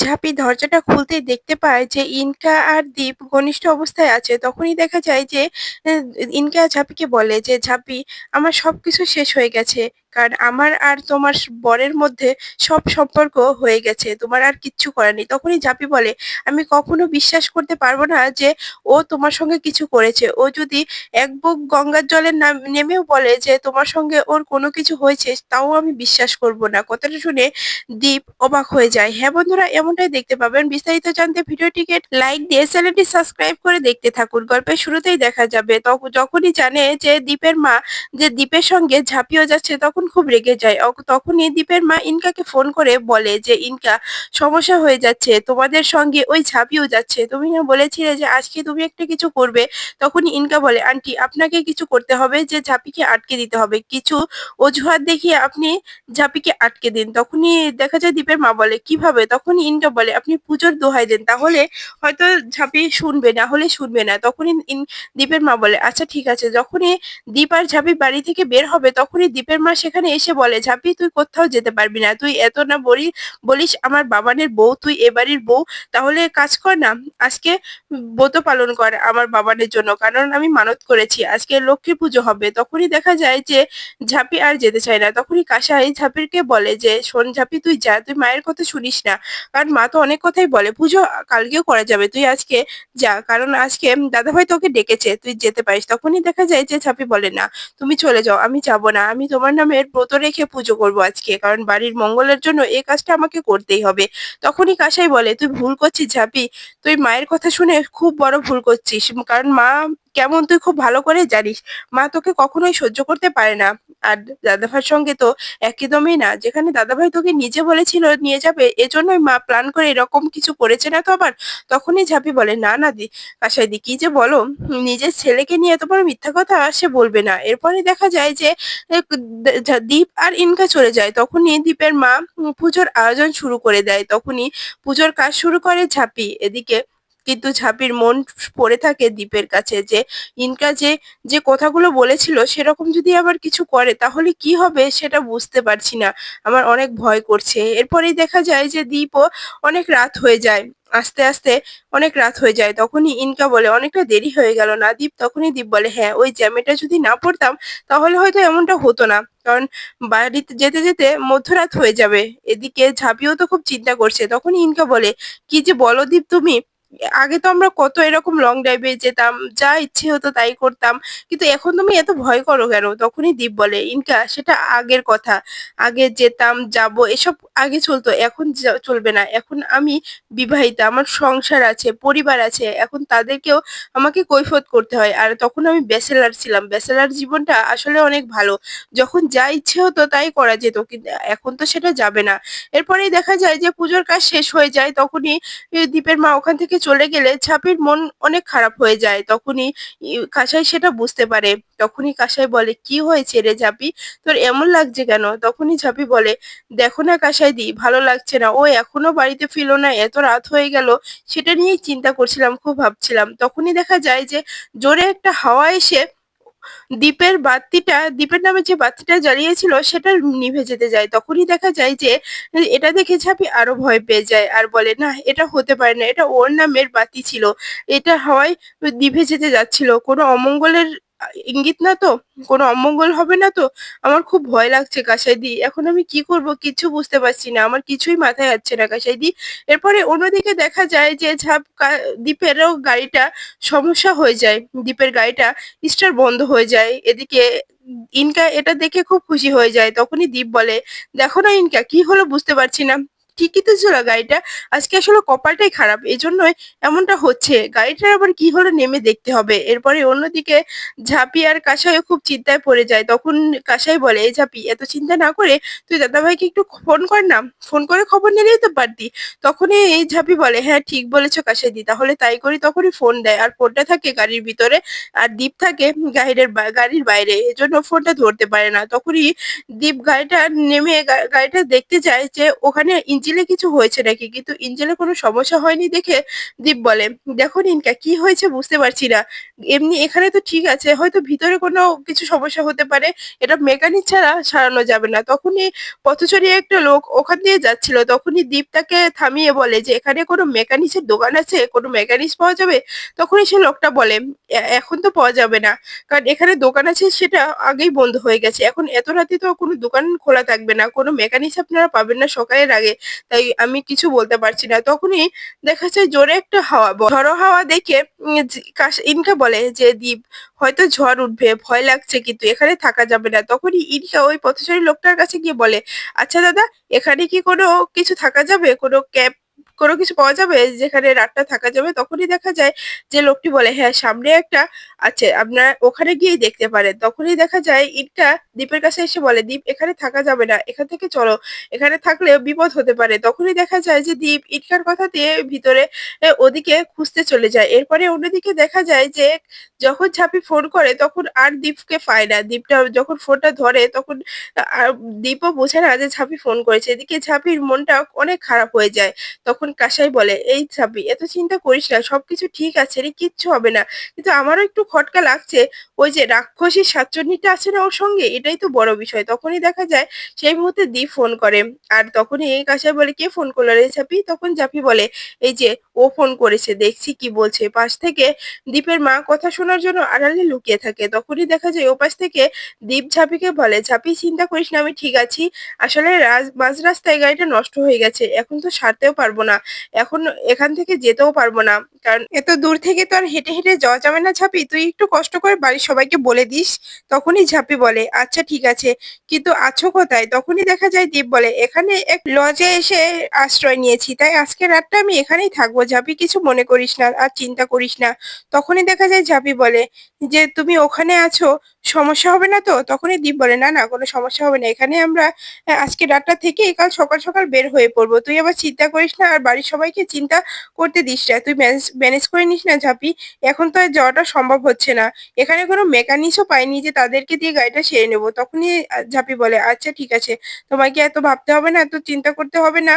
ঝাঁপি দরজাটা খুলতেই দেখতে পায় যে ইনকা আর দীপ ঘনিষ্ঠ অবস্থায় আছে। তখনই দেখা যায় যে এ ইনকা ঝাঁপিকে বলে যে, "ঝাঁপি, আমার সবকিছু শেষ হয়ে গেছে। কারণ আমার আর তোমার বরের মধ্যে সব সম্পর্ক হয়ে গেছে। তোমার আর কিচ্ছু করার নেই।" তখনই ঝাঁপি বলে, "আমি কখনো বিশ্বাস করতে পারব না যে ও তোমার সঙ্গে কিছু করেছে। ও যদি এক বুক গঙ্গার জলে নেমেও বলে যে তোমার সঙ্গে ওর কোনো কিছু হয়েছে, তাও আমি বিশ্বাস করব না।" কথাটা শুনে দীপ অবাক হয়ে যায়। হ্যাঁ বন্ধুরা, এমনটাই দেখতে পাবেন। বিস্তারিত জানতে ভিডিওটিকে লাইক দিয়ে চ্যানেলটি সাবস্ক্রাইব করে দেখতে থাকুন। গল্পের শুরুতেই দেখা যাবে যখনই জানে যে দীপের মা যে দীপের সঙ্গে ঝাঁপিয়ে যাচ্ছে, তখন খুব রেগে যায়। তখনই দীপের মা ইনকাকে ফোন করে বলে যে, "ইনকা, সমস্যা হয়ে যাচ্ছে। তোমাদের সঙ্গে ওই ঝাঁপিয়েও যাচ্ছে। তুমি না বলেছিলে যে আজকে তুমি একটা কিছু করবে?" তখনই ইনকা বলে, "আন্টি, আপনাকে কিছু করতে হবে, যে ঝাঁপিকে আটকে দিতে হবে। কিছু অজুহাত দেখিয়ে আপনি ঝাঁপিকে আটকে দিন।" তখনই দেখা যায় দীপের মা বলে, "কিভাবে?" তখনই ইন্দ্র বলে, "আপনি পুজোর দোহাই দেন, তাহলে হয়তো ঝাঁপি শুনবে, না হলে শুনবে না।" তখনই দীপের মা বলে, "আচ্ছা ঠিক আছে।" যখনই দীপ আর ঝাঁপি বাড়ি থেকে বের হবে, তখনই দীপের মা সেখানে এসে বলে, "ঝাঁপি, তুই কোথাও যেতে পারবি না। তুই এত না বলিস আমার বাবানের বউ, তুই এ বাড়ির বউ। তাহলে কাজ কর না, আজকে ব্রত পালন কর আমার বাবানের জন্য, কারণ আমি মানত করেছি আজকে লক্ষ্মী পুজো হবে।" তখনই দেখা যায় যে ঝাঁপি আর যেতে চায় না। তখনই কাসাই ঝাঁপিরকে বলে যে, "শোন ঝাঁপি, তুই যা, তুই মায়ের কথা শুনিস না। কারণ মা তো অনেক কথাই বলে। পুজো কালকেও করা যাবে। তুই আজকে যা। কারণ আজকে দাদাভাই তোকে ডেকেছে। তুই যেতে পারিস।" তখনই দেখা যায় যে ঝাঁপি বলে, "না, তুমি চলে যাও। আমি যাব না। আমি তোমার নামের ব্রত রেখে পুজো করব আজকে। কারণ বাড়ির মঙ্গলের জন্য এই কাজটা আমাকে করতেই হবে।" তখনই কাসাই বলে, "তুই ভুল করছিস ঝাঁপি। তুই মায়ের কথা শুনে খুব বড় ভুল করছিস। কারণ মা কেমন তুই খুব ভালো করে জানিস। মা তোকে কখনোই সহ্য করতে পারে না। আর দাদাভাইয়ের সঙ্গে তো একদমই না। যেখানে দাদাভাই তোকে নিজে বলেছিল নিয়ে যাবে, এজন্যই মা প্ল্যান করে এরকম কিছু করেছে না তো আবার?" তখনই ঝাঁপি বলে, "না, না কাসাইদি, কি যে বলো? নিজের ছেলেকে নিয়ে এত বড় মিথ্যা কথা সে বলবে না।" এরপরে দেখা যায় যে এ দীপ আর ইনকা চলে যায়। তখনই দীপের মা পুজোর আয়োজন শুরু করে দেয়। তখনই পুজোর কাজ শুরু করে ঝাঁপি। এদিকে কিন্তু ঝাঁপির মন পড়ে থাকে দীপের কাছে যে ইনকা যে কথাগুলো বলেছিল সেরকম যদি আবার কিছু করে তাহলে কি হবে সেটা বুঝতে পারছি না। আমার অনেক ভয় করছে। এরপরেই দেখা যায় যে দীপও অনেক রাত হয়ে যায়। আস্তে অনেক রাত হয়ে যায়। তখনই ইনকা বলে, "অনেকটা দেরি হয়ে গেল না দীপ?" তখনই দীপ বলে, "হ্যাঁ, ওই জ্যামেটা যদি না পড়তাম তাহলে হয়তো এমনটা হতো না। কারণ বাড়িতে যেতে মধ্যরাত হয়ে যাবে।" এদিকে ঝাঁপিও তো খুব চিন্তা করছে। তখনই ইনকা বলে, "কি যে বলো দীপ তুমি? আগে তো আমরা কত এরকম লং ড্রাইভে যেতাম, যা ইচ্ছে হতো তাই করতাম। কিন্তু এখন তুমি এত ভয় করো কেন?" তখনই দীপ বলে, "ইনকা, সেটা আগের কথা। আগে যেতাম, যাবো এসব আগে চলতো। এখন চলবে না। এখন আমি বিবাহিতা, আমার সংসার আছে, পরিবার আছে। এখন তাদেরকেও আমাকে কৈফিয়ত করতে হয়। আর তখন আমি ব্যাচেলর ছিলাম। ব্যাচেলর জীবনটা আসলে অনেক ভালো। যখন যা ইচ্ছে হতো তাই করা যেত। কিন্তু এখন তো সেটা যাবে না।" এরপরেই দেখা যায় যে পুজোর কাজ শেষ হয়ে যায়। তখনই দীপের মা ওখান থেকে চলে গেলে ঝাঁপির মন অনেক খারাপ হয়ে যায়। তখনই কাসাই সেটা বুঝতে পারে। তখনই কাসাই বলে, "কি হয়েছে রে ঝাঁপি? তোর এমন লাগছে কেন?" তখনই ঝাঁপি বলে, "দেখো না কাসাইদি, ভালো লাগছে না। ও এখনো বাড়িতে ফিরলো না, এত রাত হয়ে গেল। সেটা নিয়েই চিন্তা করছিলাম, খুব ভাবছিলাম।" তখনই দেখা যায় যে জোরে একটা হাওয়া এসে দীপের নামে যে বাতিটা জ্বালিয়েছিল সেটা নিভে যেতে যায়। তখনই দেখা যায় যে এটা দেখে ঝাঁপি আরো ভয় পেয়ে যায় আর বলে, "না, এটা হতে পারে না। এটা ওর নামের বাতি ছিল। এটা হাওয়ায় নিভে যেতে যাচ্ছিল। কোনো অমঙ্গলের ইঙ্গিত না তো? কোনো অমঙ্গল হবে না তো?" আমার খুব ভয় লাগছে কাসাইদি। এখন আমি কি করব কিছু বুঝতে পারছি না। আমার কিছুই মাথায় আসছে না কাসাইদি। এরপরে অন্যদিকে দেখা যায় যে দীপেরও গাড়িটা সমস্যা হয়ে যায়। দীপের গাড়িটা স্টার্ট বন্ধ হয়ে যায়। এদিকে ইনকা এটা দেখে খুব খুশি হয়ে যায়। তখনই দীপ বলে, "দেখো না ইনকা, কি হলো বুঝতে পারছি না। ঠিকই তো ছিল গাড়িটা। আজকে আসলে কপালটাই খারাপ। এজন্যই এমনটা হচ্ছে। গাড়িটার আবার কি হলো নেমে দেখতে হবে।" এরপরে অন্যদিকে ঝাঁপি আর কাসাইও খুব চিন্তায় পড়ে যায়। তখন কাসাই বলে, "এই ঝাঁপি, এত চিন্তা না করে তুই দাদাভাইকে একটু ফোন কর না। ফোন করে খবর নিলেই তো পারতি।" তখনই এই ঝাঁপি বলে, "হ্যাঁ, ঠিক বলেছো কাসাইদি। তাহলে তাই করি।" তখনই ফোন দেয়। আর ফোনটা থাকে গাড়ির ভিতরে। আর দীপ থাকে গাড়ির বাইরে। এজন্য ফোনটা ধরতে পারে না। তখনই দীপ গাড়িটা নেমে গাড়িটা দেখতে যায় যে ওখানে ইঞ্জিন ইঞ্জিলে কিছু হয়েছে নাকি? কিন্তু ইঞ্জিলে কোনো সমস্যা হয়নি দেখে দীপ বলে, "দেখো নিনকা কি হয়েছে বুঝতে পারছি না। এমনি এখানে তো ঠিক আছে। হয়তো ভিতরে কোনো কিছু সমস্যা হতে পারে। এটা মেকানিক ছাড়া সারানো যাবে না।" তখনই পথচারী একটা লোক ওখান দিয়ে যাচ্ছিল। তখনই দীপ তাকে থামিয়ে বলে যে, "এখানে কোনো মেকানিক্সের দোকান আছে? কোনো মেকানিক্স পাওয়া যাবে?" তখনই সে লোকটা বলে, এখন তো পাওয়া যাবে না। কারণ এখানে দোকান আছে সেটা আগেই বন্ধ হয়ে গেছে। এখন এত রাতে তো কোনো দোকান খোলা থাকবে না। কোনো মেকানিক্স আপনারা পাবেন না সকালের আগে। তাই আমি কিছু বলতে পারছি না।" তখনই দেখা যায় জোরে একটা হাওয়া ঝড়ো হাওয়া দেখে ইনকা বলে যে, "দীপ হয়তো ঝড় উঠবে, ভয় লাগছে কিন্তু এখানে থাকা যাবে না।" তখনই ইনকা ওই পথচারী লোকটার কাছে গিয়ে বলে, "আচ্ছা দাদা, এখানে কি কোনো কিছু থাকা যাবে? কোনো ক্যাব কোনো কিছু পাওয়া যাবে যেখানে রাতটা থাকা যাবে?" তখনই দেখা যায় যে লোকটি বলে, "হ্যাঁ, সামনে একটা আছে। আপনার ওখানে গিয়েই দেখতে পারেন।" তখনই দেখা যায় ইনকা দীপের কাছে এসে বলে, "দীপ এখানে থাকা যাবে না। এখান থেকে চলো। এখানে থাকলে বিপদ হতে পারে।" তখনই দেখা যায় যে দীপ ইনকার কথা দিয়ে ভিতরে ওদিকে খুঁজতে চলে যায়। এরপরে অন্যদিকে দেখা যায় যে যখন ঝাঁপি ফোন করে তখন আর দীপকে পায় না। দীপটা যখন ফোনটা ধরে তখন দীপও বোঝে না যে ঝাঁপি ফোন করেছে। এদিকে ঝাঁপির মনটা অনেক খারাপ হয়ে যায়। তখন কাসাই বলে, "এই ঝাঁপি এত চিন্তা করিস না। সবকিছু ঠিক আছে রে, কিচ্ছু হবে না। কিন্তু আমারও একটু খটকা লাগছে। ওই যে রাক্ষসী শাকচুন্নিটা আছে না ওর সঙ্গে? এটাই তো বড় বিষয়।" তখনই দেখা যায় সেই মুহূর্তে দীপ ফোন করে। আর তখনই এই কাসাই বলে, "কে ফোন করলো রে ঝাঁপি?" তখন ঝাঁপি বলে, "এই যে ও ফোন করেছে, দেখছি কি বলছে।" পাশ থেকে দীপের মা কথা শোনার জন্য আড়ালে লুকিয়ে থাকে। তখনই দেখা যায় ওপাশ থেকে দীপ ঝাঁপিকে বলে, "ঝাঁপি চিন্তা করিস না, আমি ঠিক আছি। আসলে মাঝ রাস্তায় গাড়িটা নষ্ট হয়ে গেছে। এখন তো সারতেও পারবো না। এখন এখান থেকে যেতেও পারবো না। কারণ এত দূর থেকে তো আর হেঁটে, হেঁটে যাওয়া যাবে না ঝাঁপি। তুই একটু কষ্ট করে বাড়ির সবাইকে বলে দিস।" তখনই ঝাঁপি বলে, "আচ্ছা ঠিক আছে। কিন্তু আছো কোথায়?" তখনই দেখা যায় দীপ বলে, "এখানে এক লজে এসে আশ্রয় নিয়েছি। তাই আজকের রাতটা আমি এখানেই থাকবো। ঝাঁপি কিছু মনে করিস না, আর চিন্তা করিস না।" তখনই দেখা যায় ঝাঁপি বলে যে, "তুমি ওখানে আছো, সমস্যা হবে না তো?" তখনই দীপ বলে, "না, না কোনো সমস্যা হবে না। এখানে আমরা আজকে রাতটা থেকে কাল সকাল, সকাল বের হয়ে পড়বো। তুই আবার চিন্তা করিস না আর বাড়ির সবাইকে চিন্তা করতে দিস না। তুই ম্যানেজ ম্যানেজ করে নিস না ঝাঁপি। এখন তো আর যাওয়াটা সম্ভব হচ্ছে না। এখানে কোনো মেকানিক্সও পাইনি যে তাদেরকে দিয়ে গাড়িটা সেরে নেবো।" তখনই ঝাঁপি বলে, "আচ্ছা ঠিক আছে। তোমাকে এত ভাবতে হবে না, এত চিন্তা করতে হবে না।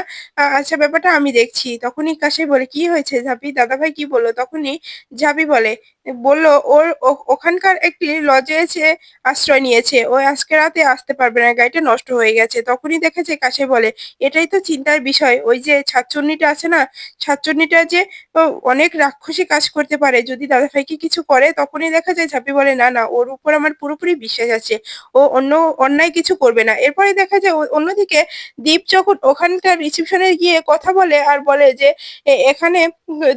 আচ্ছা ব্যাপারটা আমি দেখছি।" তখনই কাশেই বলে, "কি হয়েছে ঝাঁপি? দাদাভাই কি বলল?" তখনই ঝাঁপি বলল, "ওর ওখানকার একটি লজে এসে আশ্রয় নিয়েছে। ও আজকে রাতে আসতে পারবে না। গাড়িটা নষ্ট হয়ে গেছে।" তখনই দেখেছে কাছে বলে, "এটাই তো চিন্তার বিষয়। ওই যে ছাচ্চুন্নিটা আছে না? ছাচ্চুন্নিটা যে ও অনেক রাক্ষসী কাজ করতে পারে। যদি দাদাভাইকে কিছু করে" তখনই দেখা যায় ঝাঁপি বলে, "না, না ওর উপর আমার পুরোপুরি বিশ্বাস আছে। ও অন্যায় কিছু করবে না।" এরপরে দেখা যায় অন্যদিকে দীপ যখন ওখানকার রিসেপশনে গিয়ে কথা বলে আর বলে যে, এখানে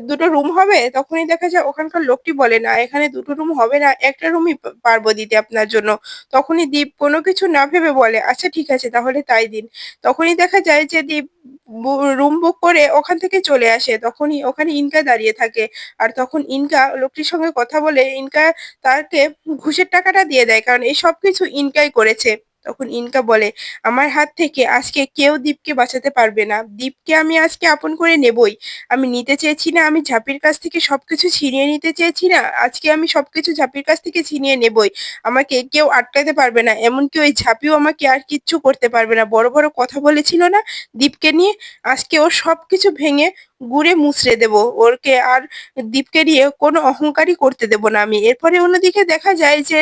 ২ টো রুম হবে?" তখনই দেখা যায় ওখানকার লোকটি বলে, "না, এখানে ২ টো রুম হবে না। ১ টা রুমই পারবো দিতে আপনার জন্য।" তখনই দীপ কোনো কিছু না ভেবে বলে, "আচ্ছা ঠিক আছে তাহলে তাই দিন।" তখনই দেখা যায় যে দীপ রুম বুক করে ওখান থেকে চলে আসে। তখনই ওখানে ইনকা দাঁড়িয়ে থাকে। আর তখন ইনকা লোকটির সঙ্গে কথা বলে ইনকা তাকে ঘুষের টাকাটা দিয়ে দেয়। কারণ এই সবকিছু ইনকাই করেছে। তখন ইনকা বলে, "আমার হাত থেকে আজকে কেউ দীপকে বাঁচাতে পারবে না। দীপকে আমি আজকে আপন করে নেবই। আমি নিতে চেয়েছি না, আমি ঝাঁপির কাছ থেকে সবকিছু ছিনিয়ে নিতে চেয়েছি না। আজকে আমি সবকিছু ঝাঁপির কাছ থেকে ছিনিয়ে নেবই। আমাকে কেউ আটকাতে পারবে না। এমনকি ওই ঝাঁপিও আমাকে আর কিচ্ছু করতে পারবে না। বড়, বড় কথা বলেছিল না দীপকে নিয়ে? আজকে ওর সবকিছু ভেঙে গুঁড়ে মুচড়ে দেব। ওরকে আর দীপকে নিয়ে কোনো অহংকারই করতে দেব না আমি।" এরপরে অন্যদিকে দেখা যায় যে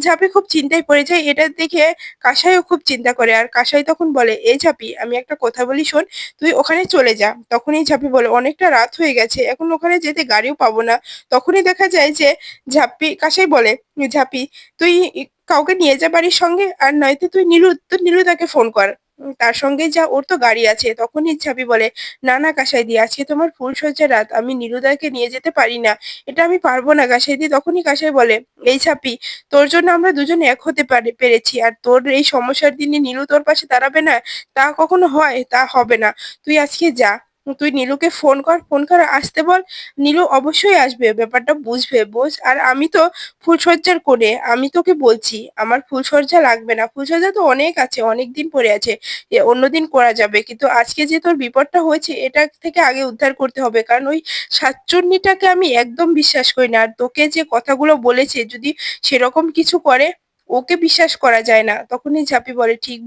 ঝাঁপি খুব চিন্তায় পড়ে যায়। এটা দেখে কাসাইও খুব চিন্তা করে। আর কাসাই তখন বলে, "এই ঝাঁপি আমি একটা কথা বলি শোন, তুই ওখানে চলে যা।" তখনই ঝাঁপি বলে, "অনেকটা রাত হয়ে গেছে। এখন ওখানে যেতে গাড়িও পাবো না।" তখনই দেখা যায় যে কাসাই বলে, "ঝাঁপি তুই কাউকে নিয়ে যা বাড়ির সঙ্গে। আর নয়তো তুই নীলুদাকে ফোন কর। তার সঙ্গে যা, ওর তো গাড়ি আছে।" তখনই ঝাঁপি বলে, "না, না কাসাইদি, আজকে তোমার ফুলশয্যা রাত। আমি নীলুদাকে নিয়ে যেতে পারি না। এটা আমি পারবো না কাসাইদি।" তখনই কাসাই বলে, "এই ঝাঁপি, তোর জন্য আমরা দুজন এক হতে পেরেছি। আর তোর এই সমস্যার দিনে নীলু তোর পাশে দাঁড়াবে না, তা কখনো হয়? তা হবে না। তুই আজকে যা। তুই নীলুকে ফোন করে আসতে বল। নীলু অবশ্যই আসবে। ব্যাপারটা বুঝবে, বোঝ। আর আমি তো ফুলশয্যার কোণে। আমি তোকে বলছি, আমার ফুলশয্যা লাগবে না। ফুলশয্যা তো অনেক আছে, অনেকদিন পড়ে আছে। অন্যদিন করা যাবে। কিন্তু আজকে যে তোর বিপদটা হয়েছে এটা থেকে আগে উদ্ধার করতে হবে। কারণ ওই শাকচুন্নিটাকে আমি একদম বিশ্বাস করি না। আর তোকে যে কথাগুলো বলেছে যদি সেরকম কিছু করে, ওকে বিশ্বাস করা যায় না। তখনই ঝাঁপি বলে, "ঠিক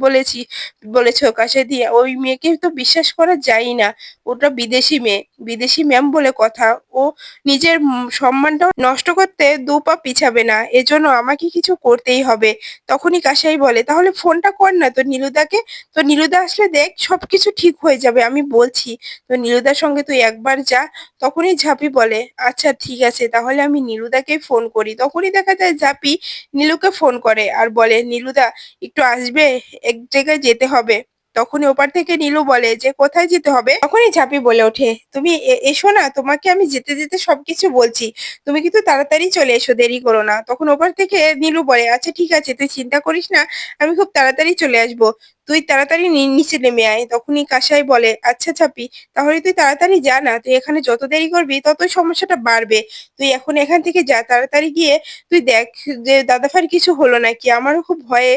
বলেছো কাশেদি। ওই মেয়েকে তো বিশ্বাস করা যায়ই না। ওটা বিদেশি মেয়ে। বিদেশি ম্যাম বলে কথা। ও নিজের সম্মানটাও নষ্ট করতে ২ পা পিছাবে না। এজন্য আমাকে কিছু করতেই হবে।" তখনই কাসাই বলে, "তাহলে ফোনটা কর না তোর নীলুদাকে। তোর নীলুদা আসলে দেখ সবকিছু ঠিক হয়ে যাবে আমি বলছি। তো নীলুদার সঙ্গে তুই একবার যা।" তখনই ঝাঁপি বলে, "আচ্ছা ঠিক আছে তাহলে আমি নীলুদাকে ফোন করি।" তখনই দেখা যায় ঝাঁপি নীলুকে ফোন করে আর বলে, "নীলুদা একটু আসবে? এক জায়গায় যেতে হবে।" তখনই ওপার থেকে নীলু বলে যে, "কোথায় যেতে হবে?" তখনই ঝাঁপি বলে ওঠে, "তুমি এসো না, তোমাকে আমি যেতে যেতে সবকিছু বলছি। তুমি কিন্তু তাড়াতাড়ি চলে এসো, দেরি করো না।" তখন ওপার থেকে নীলু বলে, "আচ্ছা ঠিক আছে তুই চিন্তা করিস না, আমি খুব তাড়াতাড়ি চলে আসবো। তুই তাড়াতাড়ি নিচে নেমে আয়।" তখনই কাসাই বলে, "আচ্ছা ঝাঁপি, তাহলে তুই তাড়াতাড়ি যা না। তুই এখানে যত দেরি করবি ততই সমস্যাটা বাড়বে। তুই এখন এখান থেকে যা, তাড়াতাড়ি গিয়ে তুই দেখ যে দাদাভাইয়ের কিছু হলো নাকি। আমারও খুব ভয়ে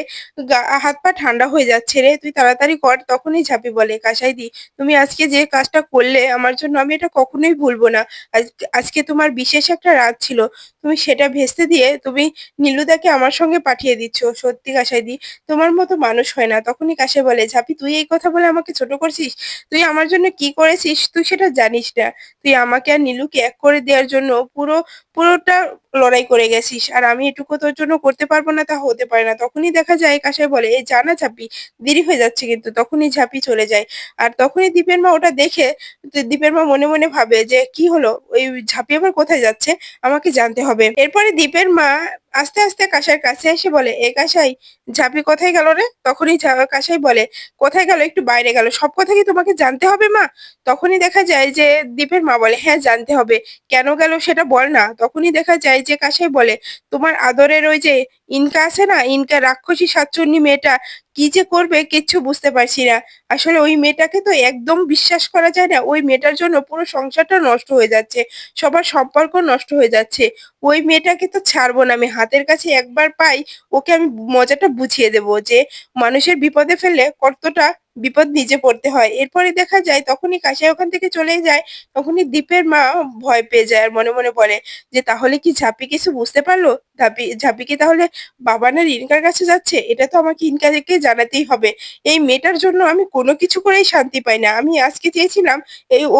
হাত পা ঠান্ডা হয়ে যাচ্ছে রে, তুই তাড়াতাড়ি কর।" তখনই ঝাঁপি বলে, "কাসাইদি, তুমি আজকে যে কাজটা করলে আমার জন্য, আমি এটা কখনোই ভুলবো না। আজকে তোমার বিশেষ একটা রাত ছিল, তুমি সেটা ভেস্তে দিয়ে তুমি নীলুদাকে আমার সঙ্গে পাঠিয়ে দিচ্ছ। সত্যি কাসাইদি, তোমার মতো মানুষ হয় না।" তখনই কাসাই বলে, "ঝাঁপি তুই এই কথা বলে আমাকে ছোট করছিস? তুই আমার জন্য কি করেছিস তুই সেটা জানিস না। তুই আমাকে আর নীলুকে এক করে দেওয়ার জন্য পুরোটা লড়াই করে গেছিস। আর আমি এটুকু তোর জন্য করতে পারবো না, তা হতে পারে না।" তখনই দেখা যায় কাসাই বলে, "এই যা না ঝাঁপি, দেরি হয়ে যাচ্ছে কিন্তু।" তখনই ঝাঁপি চলে যায়। আর তখনই দীপের মা ওটা দেখে, তো দীপের মা মনে মনে ভাবে যে কি হলো, ওই ঝাঁপি আবার কোথায় যাচ্ছে, আমাকে জানতে হবে। এরপরে দীপের মা আস্তে আস্তে কাসার কাছে এসে বলে, "এ কাসাই, ঝাঁপি কোথায় গেল রে?" তখনই কাসাই বলে, "কোথায় গেল, একটু বাইরে গেল। সব কথা কি তোমাকে জানতে হবে মা?" তখনই দেখা যায় যে দীপের মা বলে, "হ্যাঁ জানতে হবে। কেন গেল সেটা বল না।" তখনই দেখা যায় যে কাসাই বলে, "তোমার আদরের ওই যে ইনকা আছে না, ইনকা রাক্ষসী শাকচুন্নি মেয়েটা কি যে করবে কিচ্ছু বুঝতে পারছি না। আসলে ওই মেয়েটাকে তো একদম বিশ্বাস করা যায় না। ওই মেয়েটার জন্য পুরো সংসারটা নষ্ট হয়ে যাচ্ছে। সবার সম্পর্ক নষ্ট হয়ে যাচ্ছে। ওই মেয়েটাকে তো ছাড়বো না আমি। হাতের কাছে একবার পাই, ওকে আমি মজাটা বুঝিয়ে দেবো যে মানুষের বিপদে ফেললে কতটা বিপদ নিজে পড়তে হয়।" এরপরে দেখা যায় তখনই কাশিয়া ওখান থেকে চলে যায়। তখনই দীপের মা ভয় পেয়ে যায় আর মনে মনে বলে যে, "তাহলে কি ঝাঁপি কিছু বুঝতে পারলো? ঝাঁপি কি তাহলে বাবা না রিনকার কাছে যাচ্ছে? এটা তো আমাকে ইনকাকে জানাতেই হবে। এই মেয়েটার জন্য আমি কোনো কিছু করেই শান্তি পাই না। আমি আজকে চেয়েছিলাম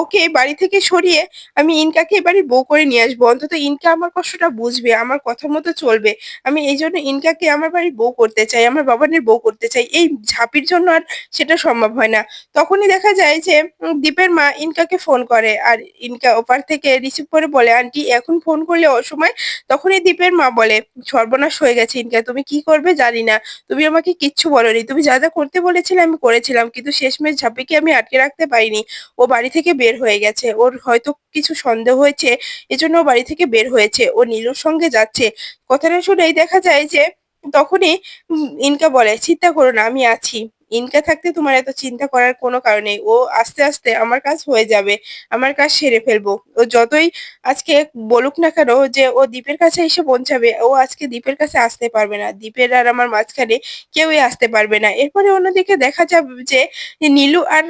ওকে বাড়ি থেকে সরিয়ে আমি ইনকাকে এবাড়ির বউ করে নিয়ে আসবো। অন্তত ইনকা আমার কষ্টটা বুঝবে, আমার কথা মতো চলবে। আমি এইজন্য ইনকাকে আমার বাড়ির বউ করতে চাই, আমার বাবানের বউ করতে চাই। এই ঝাঁপির জন্য আর সেটা সম্ভব হয় না।" তখনই দেখা যায় যে দীপের মা ইনকাকে ফোন করে আর ইনকা ওপার থেকে রিসিভ করে বলে, "আন্টি এখন ফোন করলে অসময়।" তখনই দীপের মা বলে, "সর্বনাশ হয়ে গেছে ইনকা, তুমি কি করবে জানি না। তুমি আমাকে কিচ্ছু বলোনি। তুমি যা যা করতে বলেছিলে আমি করেছিলাম, কিন্তু শেষমেশ ঝাঁপিকে আমি আটকে রাখতে পারিনি। ও বাড়ি থেকে বের হয়ে গেছে। ওর হয়তো কিছু সন্দেহ হয়েছে, এজন্য ও বাড়ি থেকে বের হয়েছে। ও নীলুর সঙ্গে যাচ্ছে।" কথাটা শুনেই দেখা যায় যে তখনই ইনকা বলে, "চিন্তা করো না, আমি আছি। ইনকা থাকতে তোমার এত চিন্তা করার কোনো কারণ নেই। ও আস্তে আস্তে আমার কাজ হয়ে যাবে। আমার কাজ সেরে ফেলবো। ও যতই আজকে বলুক না কেন যে ও দ্বীপের কাছে এসে পৌঁছাবে, ও আজকে দ্বীপের কাছে আসতে পারবে না। দ্বীপের আর আমার মাঝখানে কেউই আসতে পারবে না।" এরপরে অন্যদিকে দেখা যাবে যে নীলু আর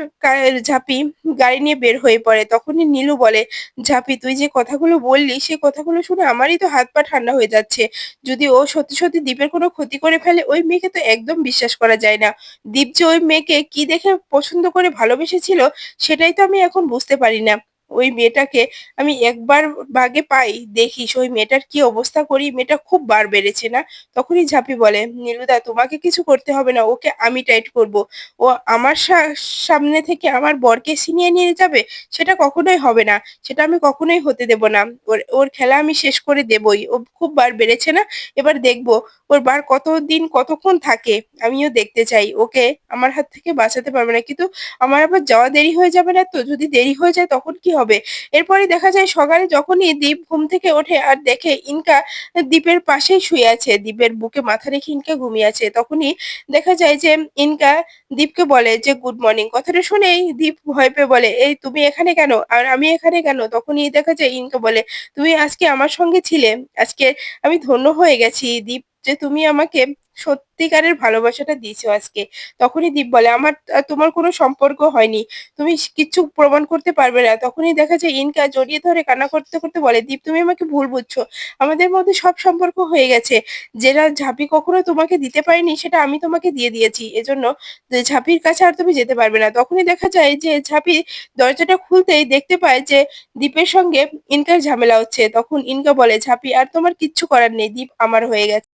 ঝাঁপি গাড়ি নিয়ে বের হয়ে পড়ে। তখনই নীলু বলে, "ঝাঁপি তুই যে কথাগুলো বললি সে কথাগুলো শুনে আমারই তো হাত পা ঠান্ডা হয়ে যাচ্ছে। যদি ও সত্যি সত্যি দ্বীপের কোনো ক্ষতি করে ফেলে, ওই মেয়েকে তো একদম বিশ্বাস করা যায় না। দ্বীপ যে ওই মেয়েকে কি দেখে পছন্দ করে ভালোবেসেছিল সেটাই তো আমি এখন বুঝতে পারি না। ওই মেয়েটাকে আমি একবার ভাগে পাই, দেখিস ওই মেয়েটার কি অবস্থা করি। মেয়েটা খুব বার বেড়েছে না?" তখনই ঝাঁপি বলে, "নীলুদা তোমাকে কিছু করতে হবে না, ওকে আমি টাইট করব। ও আমার সামনে থেকে আমার বরকে ছিনিয়ে নিয়ে যাবে, সেটা কখনোই হবে না। সেটা আমি কখনোই হতে দেব না। ওর ওর খেলা আমি শেষ করে দেবই। ও খুব বার বেড়েছে না? এবার দেখবো ওর বার কতদিন কতক্ষণ থাকে, আমিও দেখতে চাই। ওকে আমার হাত থেকে বাঁচাতে পারবে না, কিন্তু আমার আবার যাওয়া দেরি হয়ে যাবে না তো? যদি দেরি হয়ে যায় তখন কি হবে?" এরপরে দেখা যায় সকালে যখনই দীপ ঘুম থেকে ওঠে আর দেখে ইনকা দীপের পাশেই শুয়ে আছে, দীপের বুকে মাথা রেখে ইনকা ঘুমিয়ে আছে, তখনই দেখা যায় যে ইনকা দীপকে বলে যে গুড মর্নিং। কথাটা শুনেই দীপ ভয় পেয়ে বলে, "এই তুমি এখানে কেন? আর আমি এখানে কেন?" তখনই দেখা যায় ইনকা বলে, "তুমি আজকে আমার সঙ্গে ছিলে। আজকে আমি ধন্য হয়ে গেছি দীপ যে তুমি আমাকে সত্যিকারের ভালোবাসাটা দিয়েছো আজকে। তখনই দীপ বলে, "আমার তোমার কোনো সম্পর্ক হয়নি। তুমি কিচ্ছু প্রমাণ করতে পারবে না।" তখনই দেখা যায় ইনকা জড়িয়ে ধরে কান্না করতে, করতে বলে, "দীপ তুমি আমাকে ভুল বুঝছো। আমাদের মধ্যে সব সম্পর্ক হয়ে গেছে। যেটা ঝাঁপি কখনো তোমাকে দিতে পারেনি সেটা আমি তোমাকে দিয়ে দিয়েছি। এজন্য ঝাঁপির কাছে আর তুমি যেতে পারবে না।" তখনই দেখা যায় যে ঝাঁপি দরজাটা খুলতেই দেখতে পায় যে দীপের সঙ্গে ইনকার ঝামেলা হচ্ছে। তখন ইনকা বলে, "ঝাঁপি আর তোমার কিচ্ছু করার নেই। দীপ আমার হয়ে গেছে।"